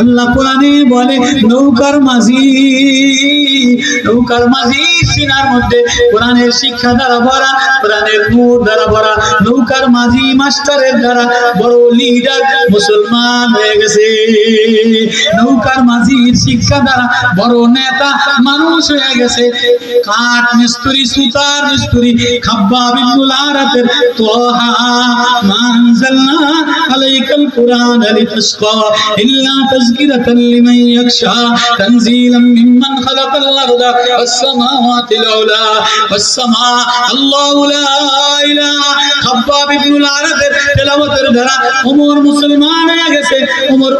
আল্লাহ কোরআনে বলে নৌকার মাঝি সিনার মধ্যে কোরআনের শিক্ষা দ্বারা ভরা, কোরআনের নূর দ্বারা ভরা, নৌকার মাঝি মাস্টারের দ্বারা বড় লিডার মুসলমান হয়ে গেছে। নৌকার মাঝির শিক্ষা দ্বারা বড় নেতা মানুষ হয়ে গেছে। কাঠ মিস্ত্রি, সুতার মিস্ত্রি খাব্বাব ইবনুল আরাতের তোহা মানজালনা আলাইকাল কুরআন লিতাশকা ইল্লা তাযকিরাতাল লিমান ইয়াখশা তানজিলাম মিম্মান খালাকাল আরদা ওয়াস সামাওয়াতিল উলা ওয়াস সামা আল্লাহু লা ইলাহা। খাব্বাব ইবনুল আরাতের তেলাওয়াতের দ্বারা ওমর মুসলমান হয়ে গেছে। ওমর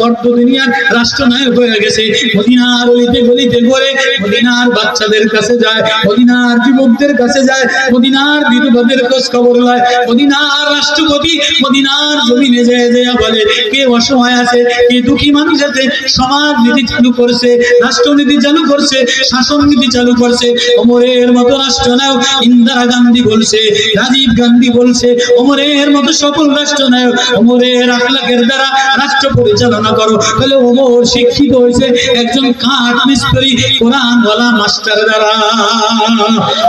অর্ধ দুনিয়ার রাষ্ট্রনায়ক হয়ে গেছে। মদিনার গলিতে গলিতে ঘুরে মদিনার বাচ্চাদের কাছে যায়, মদিনার যুবকদের কাছে যায়, মদিনার বিধবাদের খোঁজ খবর লয়। মদিনার রাষ্ট্রপতি মদিনার জমিনে যায় বলে কে অসহায় আছে, কে দুঃখী মানুষ আছে। সমাজ নীতি চালু করছে, রাষ্ট্রনীতি চালু করছে, শাসন নীতি চালু করছে। ওমরের মতো রাষ্ট্রনায়ক ইন্দিরা গান্ধী বলছে, রাজীব গান্ধী বলছে, ওমরের মতো সকল রাষ্ট্রনায়ক ওমরের আখলাকের দ্বারা রাষ্ট্র পরিচালনা করো। তাহলে ওমর শিক্ষিত হয়েছে একজন কাঠ মিস্ত্রি কোরআনওয়ালা মাস্টার দ্বারা।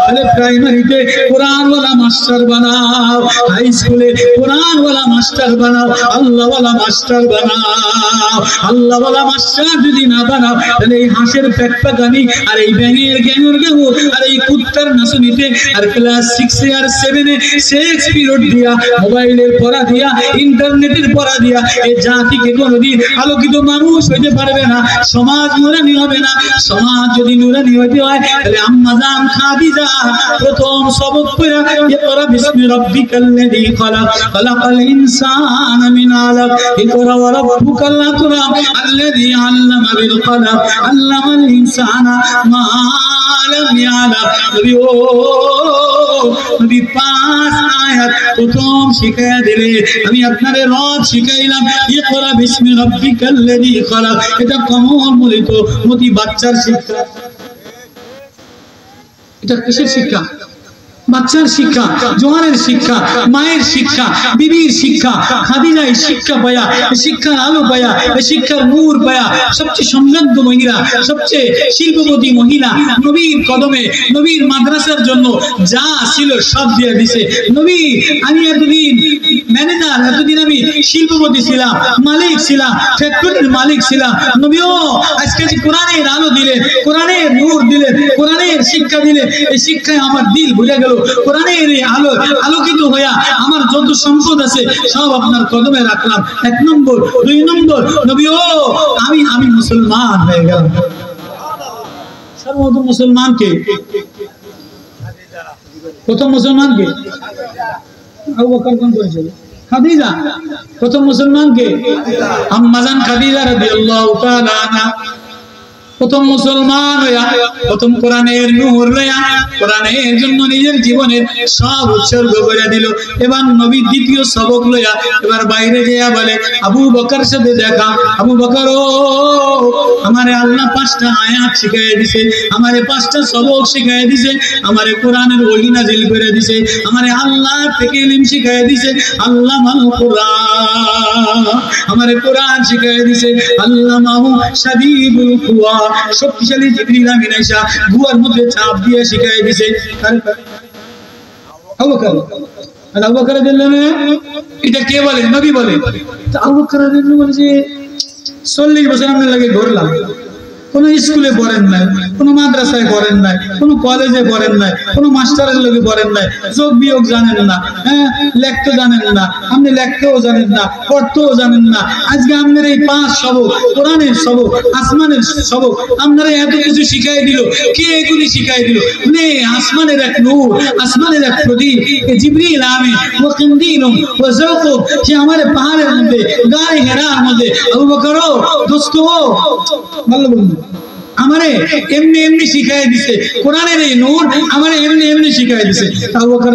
তাহলে প্রাইমারিতে কোরআনওয়ালা মাস্টার বানাও, হাই স্কুলে কোরআনওয়ালা মাস্টার বানাও, আল্লাহওয়ালা মাস্টার বানাও। আল্লাহওয়ালা মাস্টার যদি না বানাও তাহলে এই হাঁসের প্যাকপ্যাকানি আর এই ব্যাঙের গ্যাঙের গ্যাঙু আর এই কুত্তার নাচুনিতে আর ক্লাস 6 আর 7 সেক্স পিরিয়ড দিয়া, মোবাইলের পড়া দিয়া, ইন্টারনেটের পড়া দিয়া এই জাতিকে কোনোদিন আলোকিত মানুষ হইতে পারবে না। সমাজ নুরানি হবে না। সমাজ যদি নুরানি হইতে হয় তাহলে আম্মা জান খাদিজা প্রথম সবক পড়া ইকরা বিসমি রাব্বিকাল্লাযী খালাক খালাকাল ইনসানা মিন আলাক ইকরা ওয়া রাব্বুকাল আকরাম আল্লাযী আল্লামা বিল কলম আল্লামাল ইনসানা মা লাম ইয়ালাম। নবী 5 আয়াত প্রথম শিখাইয়া দিলে আমি আপনাদের রব শিখাইলাম ইকরা বিসমি রাব্বিকাল্লাযী খালাক। এটা কমল মূলিত মতি বাচ্চার শিক্ষা। এটা কিসের শিক্ষা? বাচ্চার শিক্ষা, জোয়ানের শিক্ষা, মায়ের শিক্ষা, বিবির শিক্ষা। খাদিজা এই শিক্ষা পায়া, শিক্ষার আলো পায়া, শিক্ষার নূর পায়া সবচেয়ে সমৃদ্ধ মহিলা, সবচেয়ে শিল্পপতি মহিলা নবীর কদমে, নবীর মাদ্রাসার জন্য যা ছিল সব দিয়ে দিছে। নবী আমি এতদিন ম্যানেজার, এতদিন আমি শিল্পপতি ছিলাম, মালিক ছিলাম, ফ্যাক্টরির মালিক ছিলাম। নবীও আজকে যে কোরআনের আলো দিলেন, কোরআনের নূর দিলেন, কোরআনের শিক্ষা দিলেন, এই শিক্ষায় আমার দিল ভুলে গেল। কোরআনের এই আলো আলোকিত হইয়া আমার যত সম্পদ আছে সব আপনার কদমে রাখলাম। 1 নম্বর। 2 নম্বর, নবীও আমি মুসলমান হয়ে গেলাম। সর্বপ্রথম মুসলমানকে, প্রথম মুসলমানকে আবু বকর কোন করেছিল? খাদিজা। প্রথম মুসলমানকে আম্মা জান খাদিজা রাদিয়াল্লাহু তাআলা আনহা। প্রথম মুসলমান হইয়া প্রথম কোরআনের নূর লইয়া কোরআনের জন্য নিজের জীবনের সব উৎসর্গ করে দিল। এবার নবী দ্বিতীয় সবক লইয়া এবার বাইরে যাইয়া বলে আবু বকর সাথে দেখা। আবু বকর ও আমারে আল্লাহ 5টা আয়াত শিখাইয়া দিছে, আমারে 5টা সবক শিখাইয়া দিছে, আমারে কোরআনের ওহী নাযিল করে দিছে, আমারে আল্লাহ থেকে ইলম শিখাইয়া দিছে। আল্লামাল কুরআন, আমারে কোরআন শিখাইয়া দিছে। আল্লামাহু শাদীদুল কুওয়া, শক্তিশালী জিবরিল আমিন আয়েশা গুয়ার মধ্যে চাপ দিয়ে শিখাই দিয়েছে। আবু বকর, আর আবু বকর দিলেন এটা কে বলে? নবী বলে। তো আবু বকর দিলেন বলে যে 40 বছর আমরা লাগে ঘুরলাম, কোনো স্কুলে পড়েন নাই, কোনো মাদ্রাসায় পড়েন নাই, কোনো কলেজে পড়েন নাই, কোনো মাস্টারের লোকে পড়েন নাই, যোগ বিয়োগ জানেন না, হ্যাঁ লেখতে জানেন না, আপনি লেখতেও জানেন না, পড়তেও জানেন না। আজকে আপনার এই 5 সবক, কোরআনের সবক, আসমানের সবক আপনারা এত কিছু শিখাই দিল। কে এগুলি শিখাই দিল? মানে আসমানের এক নূর, আসমানের এক প্রদীপ, জিবরিল আমিন ও কিন্দিলুম ও যাওকুব, সে আমাদের পাহাড়ের মধ্যে, গায়ে হেরার মধ্যে। আবু বকর দোস্ত ভালো বলুন, আমারে এমনি এমনি শিখাই দিছে কোরআনের এই নূর, আমারে এমনি এমনি শিখাই দিছে। আবু বকর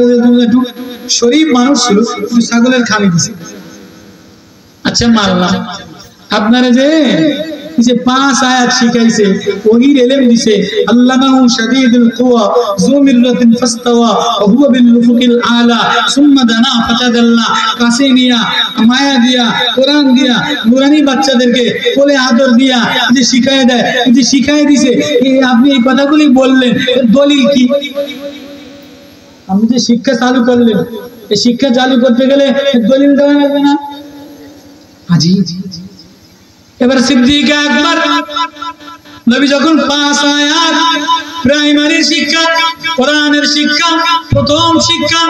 একটু শরীফ মানুষ ছিল, ছাগলের খামি দিছে। আচ্ছা মানলাম, আপনারা যে যে 5 আয়াত শিখাইছে, ওহির ইলম দিছে। আল্লামাহু শাদীদুল কুওয়া যু মিররাতিন ফাস্তাওয়া ওয়া হুয়া বিল উফুকিল আলা সুম্মা দানা ফাতাদাল্লা। কাছে নিয়া মায়া দিয়া কোরআন দিয়া নুরানি বাচ্চাদেরকে কোলে আদর দিয়া যে শিখায় দেয়, যে শিখায় দিছে। আপনি এই কথাগুলি বললেন, দলিল কি? আপনি যে শিক্ষা চালু করলেন, এই শিক্ষা চালু করতে গেলে দলিল দেওয়া লাগবে না? জি। এবার সিদ্দিক আকবর নবী যখন 5 আয়াত প্রাইমারি শিক্ষা, কোরআনের শিক্ষা, প্রথম শিক্ষা,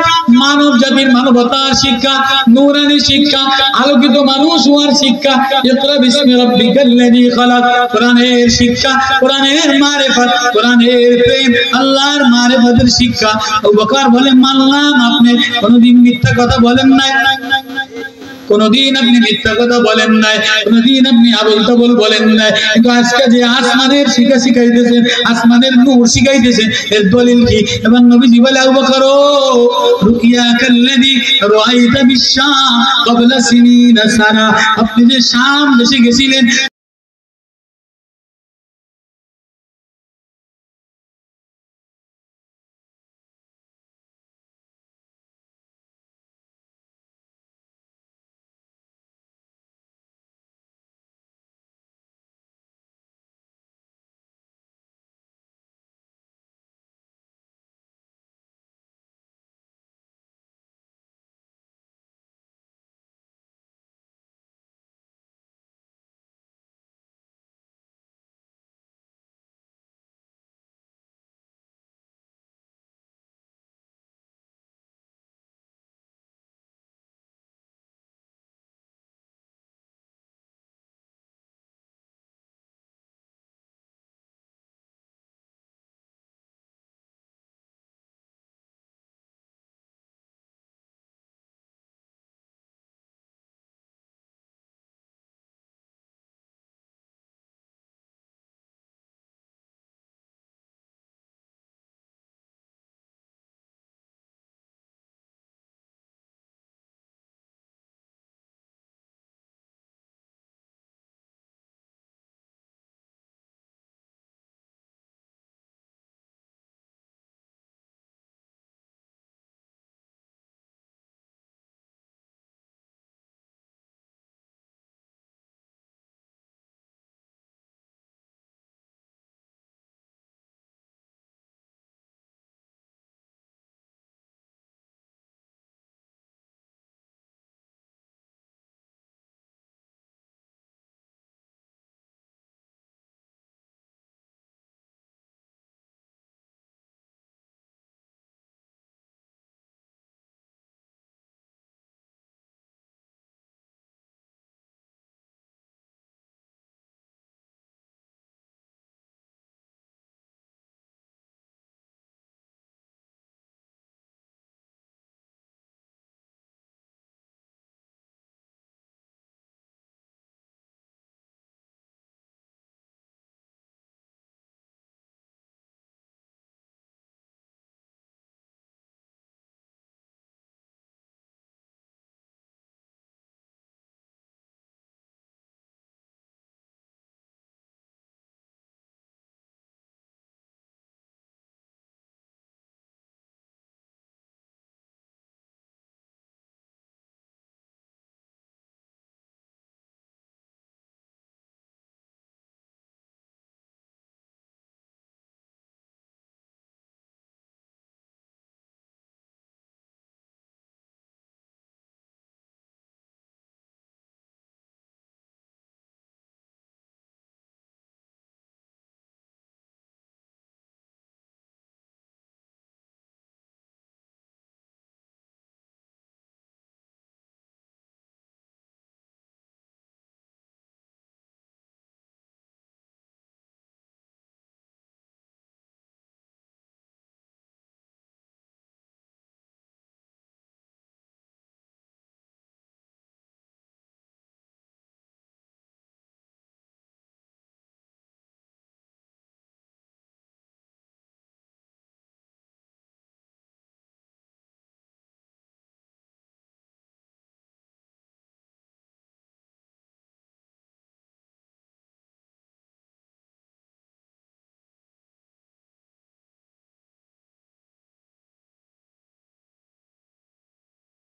মানব জাতির মানবতার শিক্ষা, নূরানি শিক্ষা, আলোকিত মানুষ হওয়ার শিক্ষা, ইকরা বিসমি রাব্বিকাল্লাযী খালাক, কোরআনের শিক্ষা, কোরআনের মারিফাত, কোরআনের প্রেম, আল্লাহর মারিফাতের শিক্ষা। আবু বকর বলে মানলাম, আপনি কোনদিন মিথ্যা কথা বলেন নাই, কোনদিন আপনি মিথ্যা কথা বলেন নাই, কোনদিন আপনি আবল তাবল বলেন নাই। কিন্তু আজকে যে আসমানের শিক্ষা শিখাইতেছেন, আসমানের নূর শিখাইতেছেন, এর দলিল কি? এবং নবীজি বলে আবু বকর রুকিয়া কাল্লাযী রাআইতা বিশ-শাম ক্বাবলা সিনিনা সানা, আপনি যে শাম দেশে গেছিলেন